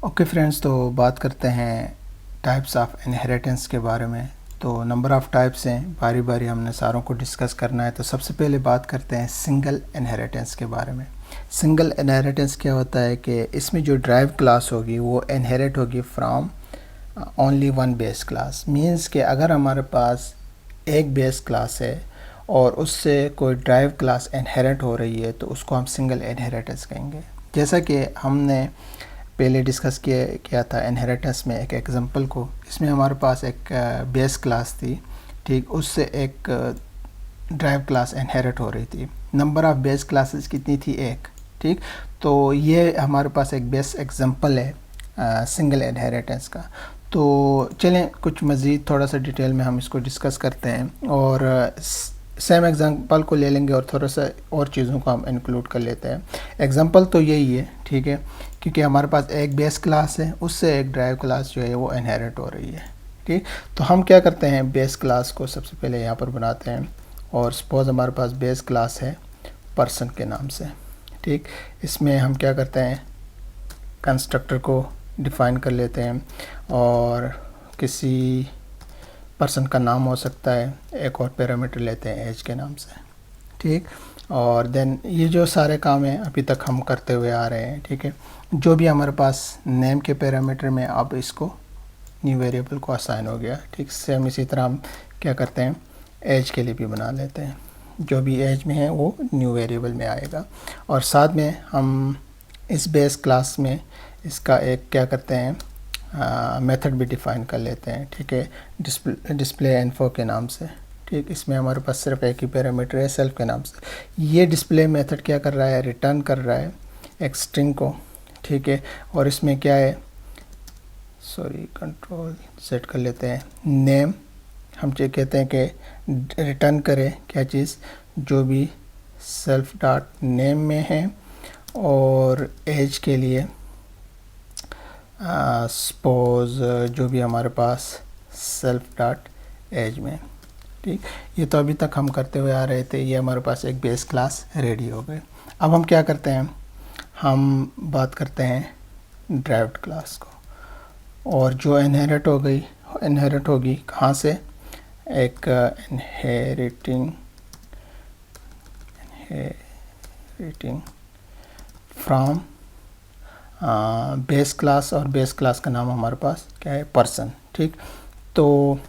Okay friends, तो बात करते हैं टाइप्स ऑफ इनहेरिटेंस के बारे में। तो नंबर ऑफ़ टाइप्स हैं, बारी बारी हमने सारों को डिस्कस करना है। तो सबसे पहले बात करते हैं सिंगल इनहेरिटेंस के बारे में। सिंगल इनहेरिटेंस क्या होता है कि इसमें जो ड्राइव क्लास होगी वो इनहेरिट होगी from only one base class. Means कि अगर हमारे पास एक बेस क्लास है और उससे कोई ड्राइव क्लास इनहेरिट हो रही है तो उसको हम सिंगल इनहेरिटेंस कहेंगे। जैसा कि हमने पहले डिस्कस किया था इनहेरिटेंस में एक एग्जांपल को। इसमें हमारे पास एक बेस क्लास थी, ठीक, उससे एक ड्राइव क्लास इनहेरिट हो रही थी। नंबर ऑफ़ बेस क्लासेस कितनी थी? एक, ठीक। तो ये हमारे पास एक बेस एग्जांपल है सिंगल इनहेरिटेंस का। तो चलें कुछ मज़ीद थोड़ा सा डिटेल में हम इसको डिस्कस करते हैं और सेम एग्जांपल को ले लेंगे और थोड़ा सा और चीज़ों को हम इंक्लूड कर लेते हैं। एग्जांपल तो यही है, ठीक है, क्योंकि हमारे पास एक बेस क्लास है, उससे एक ड्राइव क्लास जो है वो इनहेरिट हो रही है, ठीक। तो हम क्या करते हैं, बेस क्लास को सबसे पहले यहाँ पर बनाते हैं और सपोज़ हमारे पास बेस क्लास है पर्सन के नाम से, ठीक। इसमें हम क्या करते हैं, कंस्ट्रक्टर को डिफ़ाइन कर लेते हैं और किसी पर्सन का नाम हो सकता है, एक और पैरामीटर लेते हैं एज के नाम से, ठीक। और देन ये जो सारे काम हैं अभी तक हम करते हुए आ रहे हैं, ठीक है। जो भी हमारे पास नेम के पैरामीटर में अब इसको न्यू वेरिएबल को असाइन हो गया, ठीक। सेम इसी तरह हम क्या करते हैं, एज के लिए भी बना लेते हैं। जो भी एज में है वो न्यू वेरिएबल में आएगा। और साथ में हम इस बेस क्लास में इसका एक क्या करते हैं, मेथड भी डिफ़ाइन कर लेते हैं, ठीक है, डिस्प्ले इन्फो के नाम से, ठीक। इसमें हमारे पास सिर्फ एक ही पैरामीटर है सेल्फ के नाम से। ये डिस्प्ले मेथड क्या कर रहा है, रिटर्न कर रहा है एक स्ट्रिंग को, ठीक है। और इसमें क्या है, सॉरी कंट्रोल सेट कर लेते हैं, नेम हम जो कहते हैं कि रिटर्न करे क्या चीज़, जो भी सेल्फ डॉट नेम में है। और एज के लिए सपोज जो भी हमारे पास सेल्फ डॉट एज में, ठीक। ये तो अभी तक हम करते हुए आ रहे थे। ये हमारे पास एक बेस क्लास रेडी हो गई। अब हम क्या करते हैं, हम बात करते हैं ड्राइव्ड क्लास को। और जो इनहेरिट होगी कहाँ से, एक इनहेरिटिंग फ्रॉम बेस क्लास। और बेस क्लास का नाम हमारे पास क्या है, पर्सन, ठीक। तो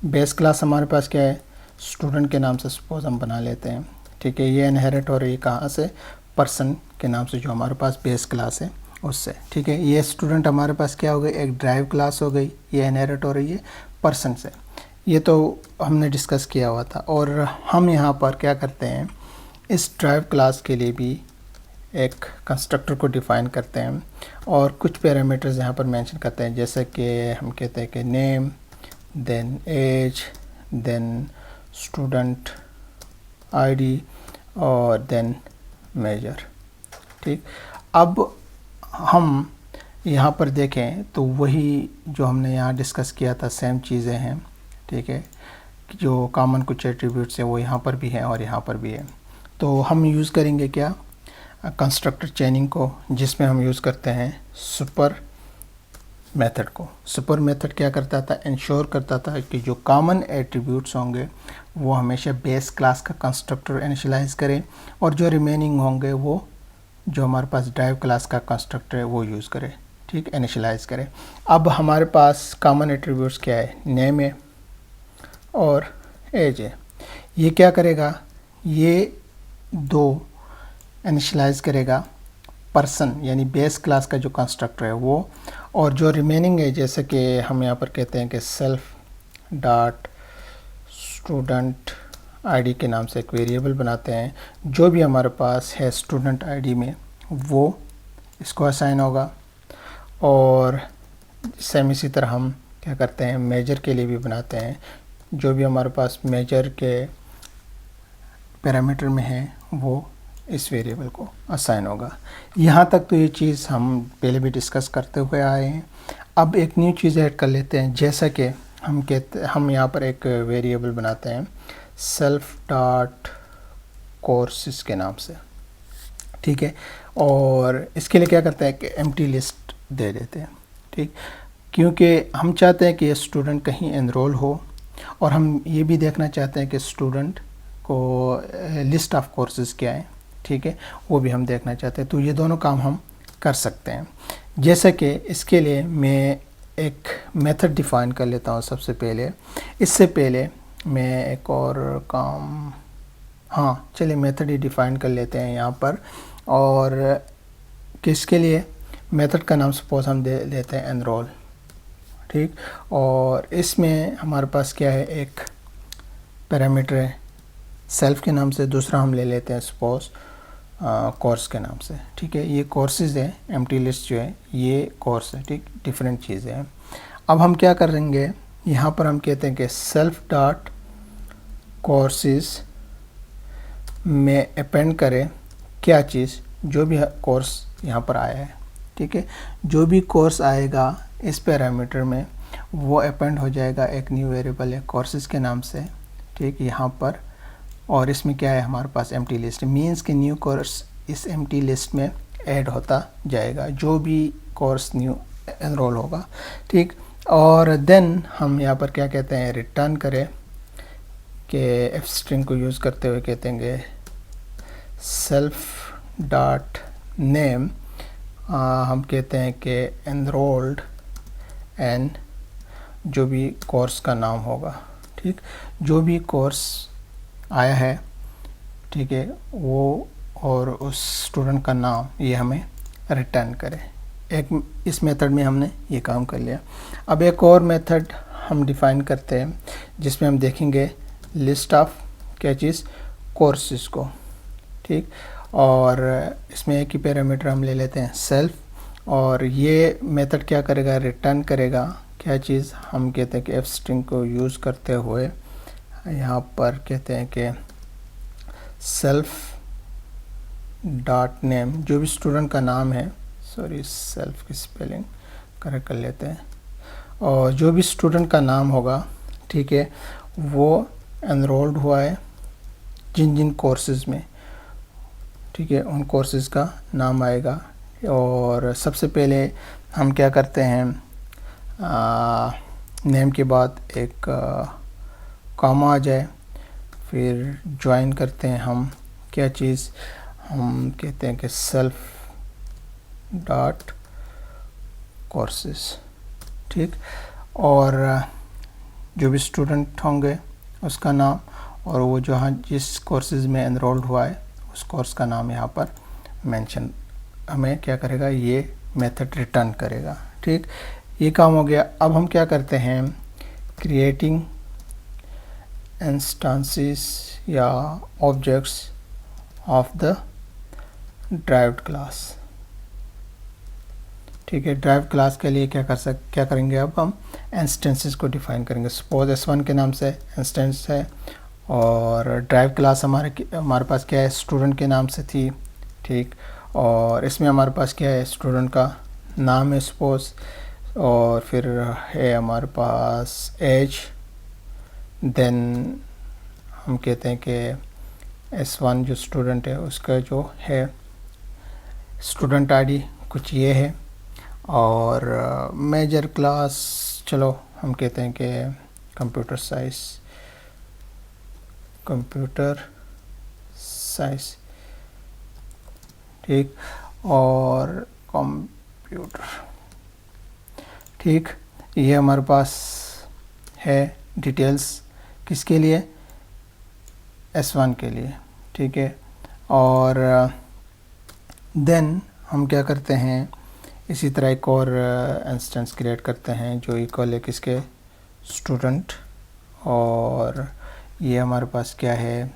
बेस क्लास हमारे पास क्या है, स्टूडेंट के नाम से सपोज हम बना लेते हैं, ठीक है। ये इनहेरिट हो रही है कहाँ से, पर्सन के नाम से जो हमारे पास बेस क्लास है उससे, ठीक है। ये स्टूडेंट हमारे पास क्या हो गई, एक ड्राइव क्लास हो गई, ये इनहेरिट हो रही है पर्सन से। ये तो हमने डिस्कस किया हुआ था। और हम यहाँ पर क्या करते हैं, इस ड्राइव क्लास के लिए भी एक कंस्ट्रक्टर को डिफ़ाइन करते हैं और कुछ पैरामीटर्स यहाँ पर मेंशन करते हैं, जैसे कि हम कहते हैं कि name, then age, then student ID और देन मेजर, ठीक। अब हम यहाँ पर देखें तो वही जो हमने यहाँ डिस्कस किया था सेम चीज़ें हैं, ठीक है। जो कॉमन कुछ एट्रीब्यूट्स हैं वो यहाँ पर भी हैं और यहाँ पर भी है। तो हम यूज़ करेंगे क्या, कंस्ट्रक्टर चेनिंग को, जिसमें हम यूज़ करते हैं सुपर मेथड को। सुपर मेथड क्या करता था, इंश्योर करता था कि जो कॉमन एट्रीब्यूट्स होंगे वो हमेशा बेस क्लास का कंस्ट्रक्टर इनिशियलाइज करें और जो रिमेनिंग होंगे वो जो हमारे पास ड्राइव क्लास का कंस्ट्रक्टर है वो यूज़ करें, ठीक, इनिशियलाइज करें। अब हमारे पास कॉमन एट्रीब्यूट्स क्या है, नेम है और एज है। ये क्या करेगा, ये दो इनिशियलाइज करेगा पर्सन यानी बेस क्लास का जो कंस्ट्रक्टर है वो, और जो रिमेनिंग है जैसे कि हम यहाँ पर कहते हैं कि सेल्फ डॉट स्टूडेंट आईडी के नाम से एक वेरिएबल बनाते हैं। जो भी हमारे पास है स्टूडेंट आईडी में वो इसको असाइन होगा। और सेम इसी तरह हम क्या करते हैं, मेजर के लिए भी बनाते हैं। जो भी हमारे पास मेजर के पैरामीटर में है वो इस वेरिएबल को असाइन होगा। यहाँ तक तो ये चीज़ हम पहले भी डिस्कस करते हुए आए हैं। अब एक न्यू चीज़ ऐड कर लेते हैं, जैसा कि हम यहाँ पर एक वेरिएबल बनाते हैं सेल्फ डॉट कोर्सेस के नाम से, ठीक है। और इसके लिए क्या करते हैं कि एम्प्टी लिस्ट दे देते हैं। ठीक, क्योंकि हम चाहते हैं कि ये स्टूडेंट कहीं एनरोल हो, और हम ये भी देखना चाहते हैं कि स्टूडेंट को लिस्ट ऑफ कोर्सेज़ क्या है, ठीक है, वो भी हम देखना चाहते हैं। तो ये दोनों काम हम कर सकते हैं। जैसे कि इसके लिए मैं एक मेथड डिफ़ाइन कर लेता हूँ सबसे पहले। इससे पहले मैं एक और काम, हाँ चलिए मेथड ही डिफ़ाइन कर लेते हैं यहाँ पर। और किसके लिए, मेथड का नाम सपोज हम दे लेते हैं एनरोल। ठीक, और इसमें हमारे पास क्या है, एक पैरामीटर है सेल्फ के नाम से, दूसरा हम ले लेते हैं सपोज कोर्स के नाम से। ठीक है, ये कोर्सेज है, एम्प्टी लिस्ट जो है ये कोर्स है। ठीक, डिफरेंट चीज़ें हैं। अब हम क्या करेंगे, यहाँ पर हम कहते हैं कि सेल्फ डॉट कोर्सेज में अपेंड करें क्या चीज़, जो भी कोर्स यहाँ पर आया है। ठीक है, जो भी कोर्स आएगा इस पैरामीटर में वो अपेंड हो जाएगा एक न्यू वेरिएबल है कोर्सेज के नाम से। ठीक, यहाँ पर, और इसमें क्या है हमारे पास एम्प्टी लिस्ट, मींस कि न्यू कोर्स इस एम्प्टी लिस्ट में ऐड होता जाएगा जो भी कोर्स न्यू एनरोल होगा। ठीक, और देन हम यहाँ पर क्या कहते हैं, रिटर्न करें कि एफ स्ट्रिंग को यूज़ करते हुए कहते हैं सेल्फ डॉट नेम, हम कहते हैं कि एनरोल्ड एंड जो भी कोर्स का नाम होगा। ठीक, जो भी कोर्स आया है, ठीक है, वो और उस स्टूडेंट का नाम ये हमें रिटर्न करें। एक इस मेथड में हमने ये काम कर लिया। अब एक और मेथड हम डिफ़ाइन करते हैं जिसमें हम देखेंगे लिस्ट ऑफ क्या चीज़, कोर्सेज को। ठीक, और इसमें एक ही पैरामीटर हम ले लेते हैं सेल्फ, और ये मेथड क्या करेगा, रिटर्न करेगा क्या चीज़, हम कहते हैं कि एफ स्ट्रिंग को यूज़ करते हुए यहाँ पर कहते हैं कि सेल्फ डॉट नेम, जो भी स्टूडेंट का नाम है, सॉरी सेल्फ की स्पेलिंग करेक्ट कर लेते हैं, और जो भी स्टूडेंट का नाम होगा, ठीक है, वो एनरोल्ड हुआ है जिन जिन कोर्सेज में, ठीक है, उन कोर्सेज का नाम आएगा। और सबसे पहले हम क्या करते हैं, नेम के बाद एक कॉमा आ जाए, फिर ज्वाइन करते हैं हम क्या चीज़, हम कहते हैं कि सेल्फ डॉट कोर्सेज। ठीक, और जो भी स्टूडेंट होंगे उसका नाम, और वो जो हाँ जिस कोर्सेज में एनरोल्ड हुआ है उस कोर्स का नाम यहाँ पर मेंशन हमें क्या करेगा, ये मेथड रिटर्न करेगा। ठीक, ये काम हो गया। अब हम क्या करते हैं, क्रिएटिंग इंस्टेंसेस या objects of the derived class. ठीक है, ड्राइव क्लास के लिए क्या करेंगे, अब हम इंस्टेंसेस को डिफ़ाइन करेंगे। सपोज S1 के नाम से इंस्टेंस है, और ड्राइव क्लास हमारे पास क्या है, स्टूडेंट के नाम से थी। ठीक, और इसमें हमारे पास क्या है, स्टूडेंट का नाम है सपोज, और फिर है हमारे पास एज, देन हम कहते हैं कि S1 जो स्टूडेंट है उसका जो है स्टूडेंट आईडी कुछ ये है, और मेजर क्लास चलो हम कहते हैं कि कंप्यूटर साइज। ठीक, और कंप्यूटर। ठीक, ये हमारे पास है डिटेल्स किसके लिए, S1 के लिए। ठीक है, और देन हम क्या करते हैं, इसी तरह एक और इंस्टेंस क्रिएट करते हैं जो इक्वल है किसके, स्टूडेंट, और ये हमारे पास क्या है,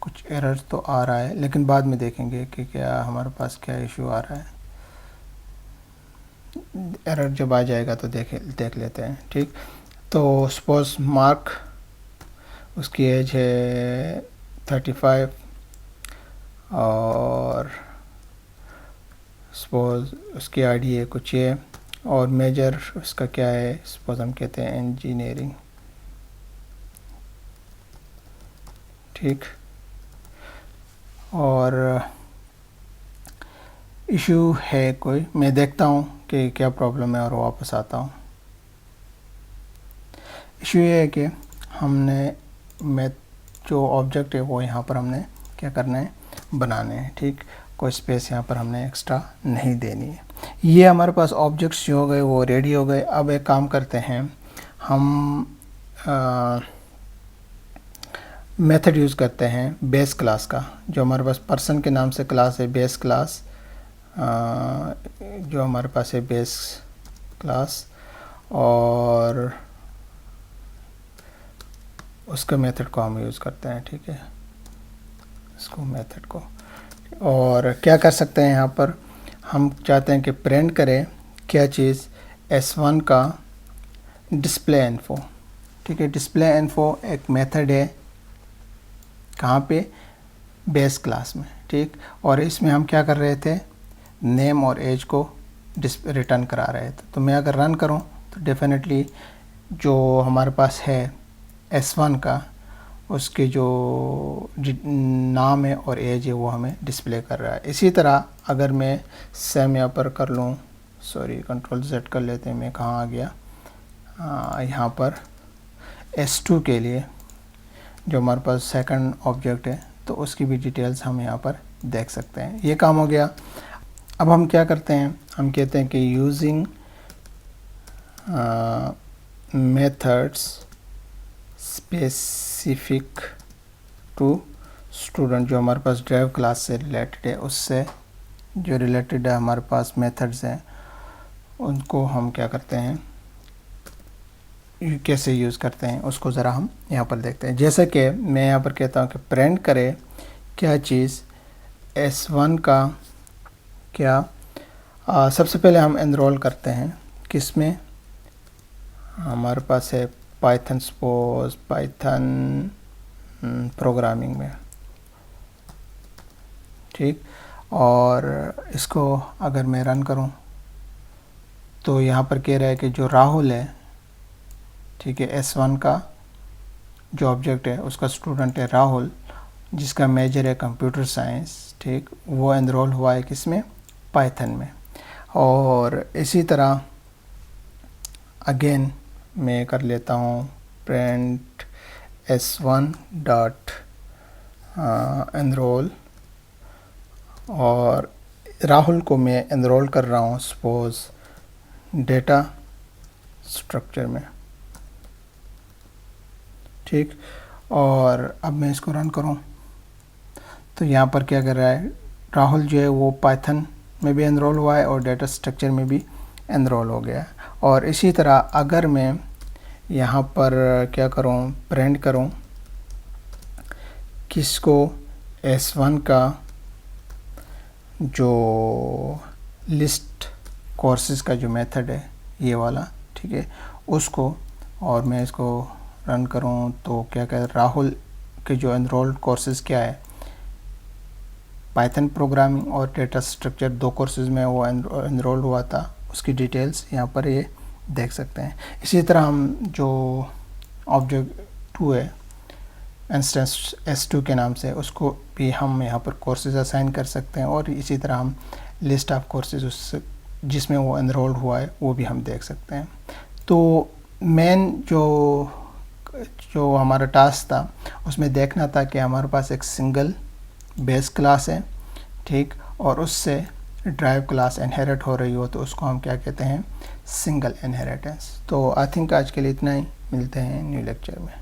कुछ एरर तो आ रहा है लेकिन बाद में देखेंगे कि क्या हमारे पास क्या इशू आ रहा है। एरर जब आ जाएगा तो देख लेते हैं। ठीक, तो सपोज मार्क उसकी एज है 35, और सपोज उसकी आईडी है कुछ ये, और मेजर उसका क्या है, सपोज हम कहते हैं इंजीनियरिंग। ठीक, और इशू है कोई, मैं देखता हूँ कि क्या प्रॉब्लम है और वापस आता हूँ। इशू ये है कि हमने जो ऑब्जेक्ट है वो यहाँ पर हमने क्या करना है, बनाने हैं। ठीक, कोई स्पेस यहाँ पर हमने एक्स्ट्रा नहीं देनी है। ये हमारे पास ऑब्जेक्ट्स जो हो गए वो रेडी हो गए। अब एक काम करते हैं, हम मेथड यूज़ करते हैं बेस क्लास का। जो हमारे पास पर्सन के नाम से क्लास है बेस क्लास, जो हमारे पास है बेस क्लास, और उसके मेथड को हम यूज़ करते हैं। ठीक है, इसको मेथड को, और क्या कर सकते हैं यहाँ पर, हम चाहते हैं कि प्रिंट करें क्या चीज़, S1 का डिस्प्ले इन्फो। ठीक है, डिस्प्ले इन्फो एक मेथड है, कहाँ पे, बेस क्लास में। ठीक, और इसमें हम क्या कर रहे थे, नेम और एज को रिटर्न करा रहे थे। तो मैं अगर रन करूँ तो डेफिनेटली जो हमारे पास है S1 का, उसके जो नाम है और एज है वो हमें डिस्प्ले कर रहा है। इसी तरह अगर मैं सेम यहाँ पर कर लूँ, सॉरी कंट्रोल Z कर लेते हैं, मैं कहाँ आ गया, यहाँ पर S2 के लिए जो हमारे पास सेकंड ऑब्जेक्ट है, तो उसकी भी डिटेल्स हम यहाँ पर देख सकते हैं। ये काम हो गया। अब हम क्या करते हैं, हम कहते हैं कि using methods specific to student, जो हमारे पास ड्राइव क्लास से रिलेटेड है, उससे जो रिलेटेड है हमारे पास मेथड्स हैं, उनको हम क्या करते हैं, कैसे यूज़ करते हैं, उसको ज़रा हम यहाँ पर देखते हैं। जैसे कि मैं यहाँ पर कहता हूँ कि प्रिंट करे क्या चीज़, S1 का क्या, सबसे पहले हम एनरोल करते हैं किस में, हमारे पास है पाइथन, सपोज पाइथन प्रोग्रामिंग में। ठीक, और इसको अगर मैं रन करूं तो यहाँ पर कह रहा है कि जो राहुल है, ठीक है, S1 का जो ऑब्जेक्ट है उसका स्टूडेंट है राहुल, जिसका मेजर है कंप्यूटर साइंस। ठीक, वो एनरोल हुआ है किसमें, पाइथन में। और इसी तरह अगेन मैं कर लेता हूँ प्रिंट S1 डॉट एनरोल, और राहुल को मैं एनरोल कर रहा हूँ सपोज डेटा स्ट्रक्चर में। ठीक, और अब मैं इसको रन करूँ तो यहाँ पर क्या कर रहा है, राहुल जो है वो पाइथन में भी एनरोल हुआ है और डेटा स्ट्रक्चर में भी एनरोल हो गया। और इसी तरह अगर मैं यहाँ पर क्या करूँ, प्रिंट करूँ किसको, S1 का जो लिस्ट कोर्सेज़ का जो मेथड है ये वाला, ठीक है, उसको, और मैं इसको रन करूं तो क्या कह, राहुल के जो एनरोल्ड कोर्सेज़ क्या है, पाइथन प्रोग्रामिंग और डेटा स्ट्रक्चर, दो कोर्सेज़ में वो एनरोल्ड हुआ था, उसकी डिटेल्स यहाँ पर ये देख सकते हैं। इसी तरह हम जो ऑब्जेक्ट 2 है इंस्टेंस S2 के नाम से, उसको भी हम यहाँ पर कोर्सेज असाइन कर सकते हैं, और इसी तरह हम लिस्ट ऑफ कोर्सेज उस जिसमें वो एनरोल्ड हुआ है वो भी हम देख सकते हैं। तो मेन जो हमारा टास्क था उसमें देखना था कि हमारे पास एक सिंगल बेस क्लास है, ठीक, और उससे ड्राइव क्लास इनहेरिट हो रही हो तो उसको हम क्या कहते हैं, सिंगल इनहेरिटेंस। तो आई थिंक आज के लिए इतना ही, मिलते हैं न्यू लेक्चर में।